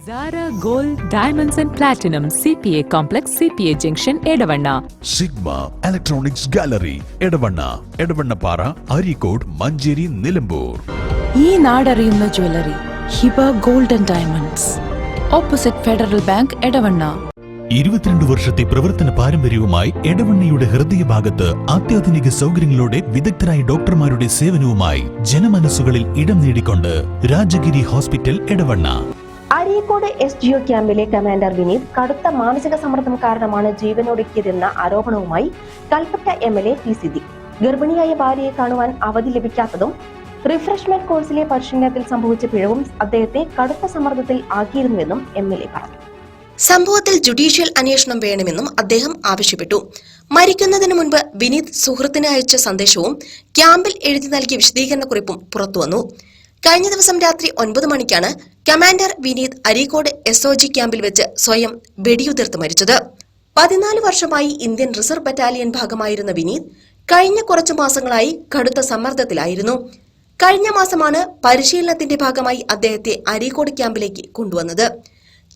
Zara Gold Diamonds and Platinum CPA Complex CPA Junction Edavanna Sigma Electronics Gallery Edavanna Para Arikod Manjeri Nilambur ഈ നാടറിയുന്ന jewellery Hiba gold and diamonds opposite federal bank Edavanna 22 വർഷത്തെ പ്രവർത്തന പാരമ്പര്യവുമായി എടവണ്ണയുടെ ഹൃദയഭാഗത്ത് അത്യാധുനിക സൗകര്യങ്ങളോടെ വിദഗ്ധരായ ഡോക്ടർമാരുടെ സേവനവുമായി ജനമനസ്സുകളിൽ ഇടം നേടിക്കൊണ്ട് രാജഗിരി ഹോസ്പിറ്റൽ എടവണ്ണ. അരീക്കോട് SGO ക്യാമ്പിലെ കമാൻഡർ വിനീത് കടുത്ത മാനസിക സമ്മർദ്ദം കാരണമാണ് ജീവനൊടുക്കിയതെന്ന ആരോപണവുമായി കൽപ്പറ്റ MLA ടി സിദ്ദീഖ് ഗർഭിണിയായ ഭാര്യയെ കാണുവാൻ അവധി ലഭിക്കാത്തതും റിഫ്രഷ്മെന്റ് കോഴ്സിലെ പരിശീലനത്തിൽ സംഭവിച്ച പിഴവും അദ്ദേഹത്തെ കടുത്ത സമ്മർദ്ദത്തിൽ ആക്കിയിരുന്നുവെന്നും MLA പറഞ്ഞു. സംഭവത്തിൽ ജുഡീഷ്യൽ അന്വേഷണം വേണമെന്നും അദ്ദേഹം ആവശ്യപ്പെട്ടു. മരിക്കുന്നതിന് മുൻപ് വിനീത് സുഹൃത്തിന് അയച്ച സന്ദേശവും ക്യാമ്പിൽ എഴുതി നൽകിയ വിശദീകരണക്കുറിപ്പും പുറത്തുവന്നു. കഴിഞ്ഞ ദിവസം രാത്രി 9 മണിക്കാണ് കമാൻഡർ വിനീത് അരീക്കോട് SOG ക്യാമ്പിൽ വെച്ച് സ്വയം വെടിയുതിർത്ത് മരിച്ചത്. 14 വർഷമായി ഇന്ത്യൻ റിസർവ് ബറ്റാലിയൻ ഭാഗമായിരുന്ന വിനീത് കഴിഞ്ഞ കുറച്ചു മാസങ്ങളായി കടുത്ത സമ്മർദ്ദത്തിലായിരുന്നു. കഴിഞ്ഞ മാസമാണ് പരിശീലനത്തിന്റെ ഭാഗമായി അദ്ദേഹത്തെ അരീക്കോട് ക്യാമ്പിലേക്ക് കൊണ്ടുവന്നത്.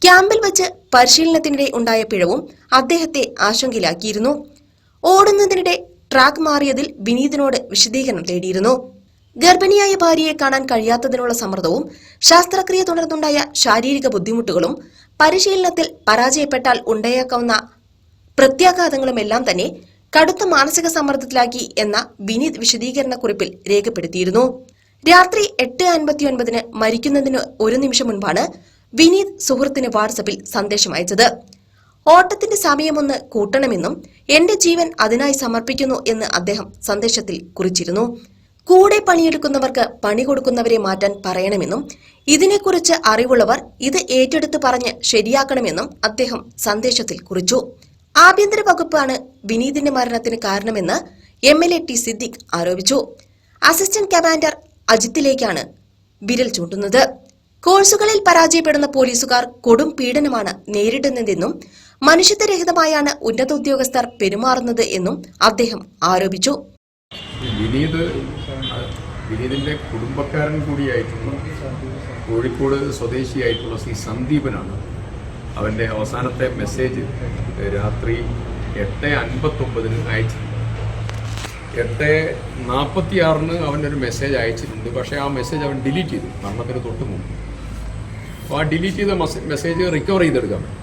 ക്യാമ്പിൽ വെച്ച് പരിശീലനത്തിനിടെ ഉണ്ടായ പിഴവും അദ്ദേഹത്തെ ആശങ്കയിലാക്കിയിരുന്നു. ഓടുന്നതിനിടെ ട്രാക്ക് മാറിയതിൽ വിനീതിനോട് വിശദീകരണം തേടിയിരുന്നു. ഗർഭിണിയായ ഭാര്യയെ കാണാൻ കഴിയാത്തതിനുള്ള സമ്മർദ്ദവും ശസ്ത്രക്രിയ തുടർന്നുണ്ടായ ശാരീരിക ബുദ്ധിമുട്ടുകളും പരിശീലനത്തിൽ പരാജയപ്പെട്ടാൽ ഉണ്ടായേക്കാവുന്ന പ്രത്യാഘാതങ്ങളുമെല്ലാം തന്നെ കടുത്ത മാനസിക സമ്മർദ്ദത്തിലാക്കി എന്ന വിനീത് വിശദീകരണക്കുറിപ്പിൽ രേഖപ്പെടുത്തിയിരുന്നു. രാത്രി 8:59 മരിക്കുന്നതിന് ഒരു നിമിഷം മുൻപാണ് വിനീത് സുഹൃത്തിന് വാട്സപ്പിൽ സന്ദേശം അയച്ചത്. ഓട്ടത്തിന്റെ സമയമൊന്ന് കൂട്ടണമെന്നും എന്റെ ജീവൻ അതിനായി സമർപ്പിക്കുന്നു എന്ന് അദ്ദേഹം സന്ദേശത്തിൽ കുറിച്ചിരുന്നു. കൂടെ പണിയെടുക്കുന്നവർക്ക് പണി കൊടുക്കുന്നവരെ മാറ്റാൻ പറയണമെന്നും ഇതിനെക്കുറിച്ച് അറിവുള്ളവർ ഇത് ഏറ്റെടുത്ത് പറഞ്ഞ് ശരിയാക്കണമെന്നും അദ്ദേഹം സന്ദേശത്തിൽ കുറിച്ചു. ആഭ്യന്തര വകുപ്പാണ് വിനീതിന്റെ മരണത്തിന് കാരണമെന്ന് MLA ടി സിദ്ദീഖ് ആരോപിച്ചു. അസിസ്റ്റന്റ് കമാൻഡർ അജിത്തിലേക്കാണ് വിരൽ ചൂണ്ടുന്നത്. കോഴ്സുകളിൽ പരാജയപ്പെടുന്ന പോലീസുകാർ കൊടും പീഡനമാണ് നേരിടുന്നതെന്നും മനുഷ്യത്വരഹിതമായാണ് ഉന്നത ഉദ്യോഗസ്ഥർ പെരുമാറുന്നത് എന്നും അദ്ദേഹം ആരോപിച്ചു. വിനീതിന്റെ കുടുംബക്കാരൻ കൂടിയായിട്ടുള്ള കോഴിക്കോട് സ്വദേശിയായിട്ടുള്ള സന്ദീപനാണ് അവന്റെ അവസാനത്തെ മെസ്സേജ് രാത്രി 8:59 അയച്ചു. 8:46 അവനൊരു മെസ്സേജ് അയച്ചിട്ടുണ്ട്. പക്ഷേ ആ മെസ്സേജ് അവൻ ഡിലീറ്റ് ചെയ്തു മരണത്തിന് തൊട്ട് മുമ്പ്. അപ്പോൾ ആ ഡിലീറ്റ് ചെയ്ത മെസ്സേജ് റിക്കവർ ചെയ്തെടുക്കാൻ പറ്റും.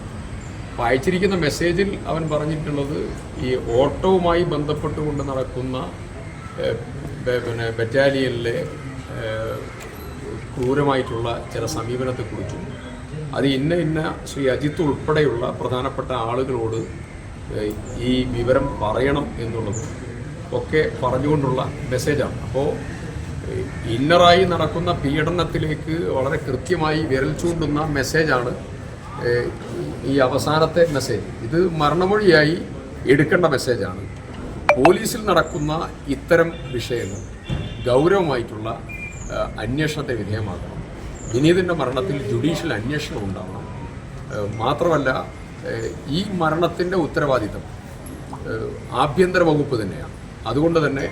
അപ്പോൾ അയച്ചിരിക്കുന്ന മെസ്സേജിൽ അവൻ പറഞ്ഞിട്ടുള്ളത് ഈ ഓട്ടവുമായി ബന്ധപ്പെട്ടുകൊണ്ട് നടക്കുന്ന ബറ്റാലിയനിലെ ക്രൂരമായിട്ടുള്ള ചില സമീപനത്തെക്കുറിച്ചും അത് ഇന്ന ശ്രീ അജിത്ത് ഉൾപ്പെടെയുള്ള പ്രധാനപ്പെട്ട ആളുകളോട് ഈ വിവരം പറയണം എന്നുള്ളത് ഒക്കെ പറഞ്ഞുകൊണ്ടുള്ള മെസ്സേജാണ്. അപ്പോൾ ഇന്നറായി നടക്കുന്ന പീഡനത്തിലേക്ക് വളരെ കൃത്യമായി വിരൽ ചൂണ്ടുന്ന മെസ്സേജാണ് ഈ അവസാനത്തെ മെസ്സേജ്. ഇത് മരണമൊഴിയായി എടുക്കേണ്ട മെസ്സേജാണ്. പോലീസിൽ നടക്കുന്ന ഇത്തരം വിഷയങ്ങൾ ഗൗരവമായിട്ടുള്ള അന്വേഷണത്തെ വിധേയമാക്കണം. വിനീതിൻ്റെ മരണത്തിൽ ജുഡീഷ്യൽ അന്വേഷണം ഉണ്ടാവണം. മാത്രമല്ല ഈ മരണത്തിൻ്റെ ഉത്തരവാദിത്തം ആഭ്യന്തര വകുപ്പ് തന്നെയാണ്. അതുകൊണ്ട് തന്നെ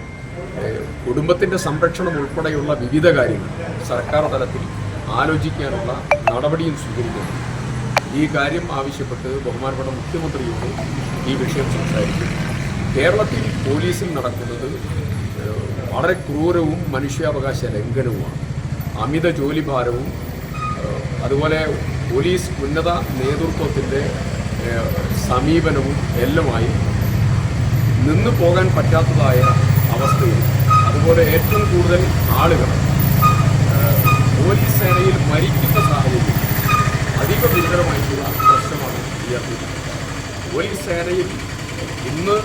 കുടുംബത്തിൻ്റെ സംരക്ഷണം ഉൾപ്പെടെയുള്ള വിവിധ കാര്യങ്ങൾ സർക്കാർ തലത്തിൽ ആലോചിക്കാനുള്ള നടപടിയും സ്വീകരിക്കുന്നു. ഈ കാര്യം ആവശ്യപ്പെട്ട് ബഹുമാനപ്പെട്ട മുഖ്യമന്ത്രിയോട് ഈ വിഷയം സംസാരിക്കും. കേരളത്തിൽ പോലീസിൽ നടക്കുന്നത് വളരെ ക്രൂരവും മനുഷ്യാവകാശ ലംഘനവുമാണ്. അമിത ജോലിഭാരവും അതുപോലെ പോലീസ് ഉന്നത നേതൃത്വത്തിൻ്റെ സമീപനവും എല്ലാമായി നിന്നു പോകാൻ പറ്റാത്തതായ അവസ്ഥയും അതുപോലെ ഏറ്റവും കൂടുതൽ ആളുകൾ പോലീസ് സേനയിൽ മരിക്കുന്ന സാഹചര്യം അധിക ഗുരുതരമായിട്ടുള്ള പ്രശ്നമാണ് ഉയർത്തിയിട്ടുള്ളത്. പോലീസ് സേനയിൽ ഇന്ന്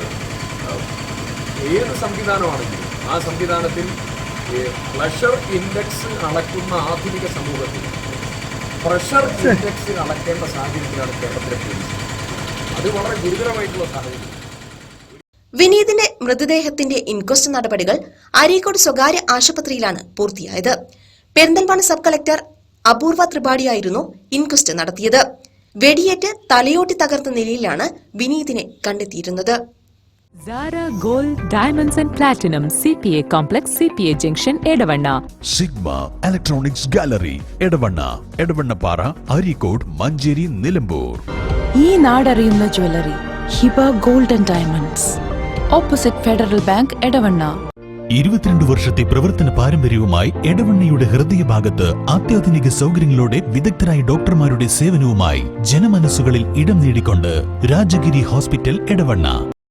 ഏത് സംവിധാനമാണെങ്കിലും ആ സംവിധാനത്തിൽ പ്ലഷർ ഇൻഡെക്സ് അളക്കുന്ന ആധുനിക സമൂഹത്തിൽ പ്രഷർ ഇൻഡെക്സ് അളക്കേണ്ട സാഹചര്യത്തിലാണ് കേരളത്തിലെ പോലീസ്. അത് വളരെ ഗുരുതരമായിട്ടുള്ള സാഹചര്യം. വിനീതിന്റെ മൃതദേഹത്തിന്റെ ഇൻക്വസ്റ്റ് നടപടികൾ അരീക്കോട് സ്വകാര്യ ആശുപത്രിയിലാണ് പൂർത്തിയായത്. പെരിന്തൽമണ്ണ സബ് കളക്ടർ അപൂർവ ത്രിപാഠിയായിരുന്നു ഇൻക്വസ്റ്റ് നടത്തിയത്. വെടിയേറ്റ് തലയോട്ടി തകർത്ത നിലയിലാണ് വിനീതിനെ കണ്ടെത്തിയിരുന്നത്. Zara Gold Diamonds and Platinum CPA Complex CPA Junction Edavanna. Sigma electronics gallery Edavannappara, Areekode, Manjeri, Nilambur. ഈ നാടറിയുന്ന jewellery Hiba gold and diamonds, opposite federal bank, Edavanna. 22 വർഷത്തെ പ്രവർത്തന പാരമ്പര്യവുമായി എടവണ്ണയുടെ ഹൃദയഭാഗത്ത് അത്യാധുനിക സൗകര്യങ്ങളോടെ വിദഗ്ധരായ ഡോക്ടർമാരുടെ സേവനവുമായി ജനമനസ്സുകളിൽ ഇടം നേടിക്കൊണ്ട് രാജഗിരി ഹോസ്പിറ്റൽ, എടവണ്ണ.